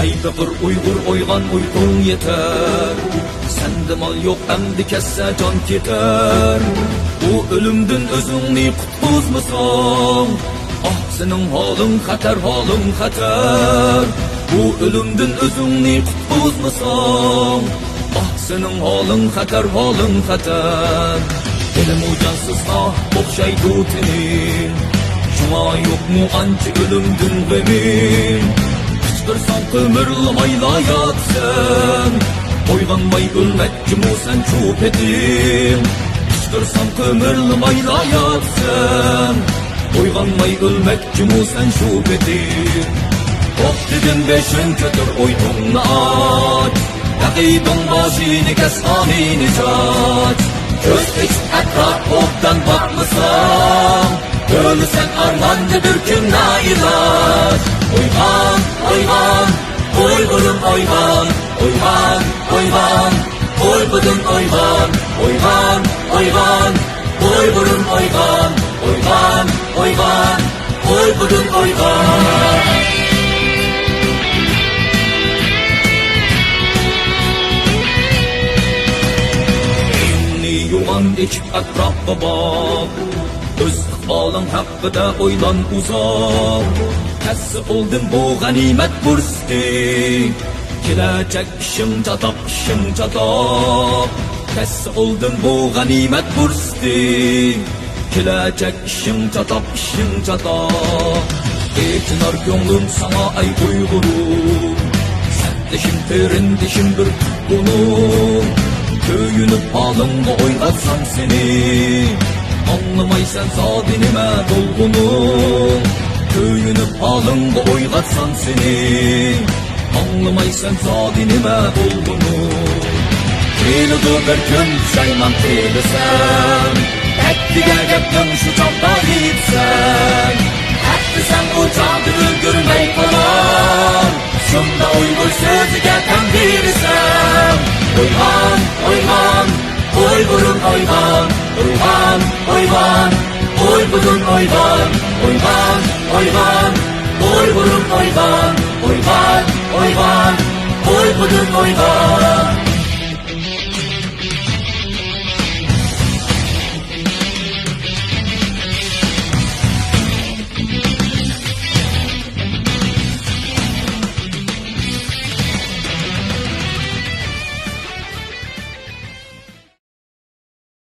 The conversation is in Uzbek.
Haydi bir Uyg'ur oygan uyqung yeter. Sende mal yok endi kesse can keter. Bu ölümdün özüngni qutquzmasan, ah senin halın xatar, halın xatar. Bu ölümdün özüngni qutquzmasan, ah senin halın xatar, halın xatar. Dilim ucansız ah o'xshaydi tenin, şuna yok mu ancha ölümdün g'emin. Qichqirsan qimirlamayla yotsan, oyg'onmay o'lmakchimu sen shu petin. Qichqirsan qimirlamayla yotsan, oyg'onmay o'lmakchimu sen shu petin. To'xtidin beshin ko'tar o'ytungni och, raqibing boshini kes onini soch. Ko'z ichib atrof o'qdan boqmasang, o'lasan armonda bir kun nailoj. Uyg'on, uyg'on, Uyg'urim uyg'on, uyg'on, uyg'on, Uyg'urim uyg'on, uyg'on, uyg'on, Uyg'urim uyg'on, uyg'on, uyg'on, Uyg'urim uyg'on. Yo'g'on ichib atrofga boq, o'z iqboling haqida o'ylan uzoq. Kasb oldim bu g'animat bursti, kelajak ishim chatoq, ishim chatoq. Kasb oldim bu g'animat bursti, kelajak ishim chatoq, ishim chatoq. Etinar ko'nglim sana ay Uyg'urum, sandishim terindishim bir tutqunum. Köyünüp halınga oynatsam seni, anlamaysan zadi nime dolgunum. Köyünüp halınga oynatsam seni, anlamaysan zadi nime dolgunum. Kelidu bir gün pişayman eylesen, ettiga gapning şu çokda gitsen. Ettisan bu çağda öldürmey kalan, şunda Uyg'ur so'ziga tan bersan. Uyg'on, uyg'on, Uyg'urim uyg'on, uyg'on, uyg'on, Uyg'urim uyg'on, uyg'on, uyg'on, Uyg'urim uyg'on, uyg'on, uyg'on, Uyg'urim uyg'on.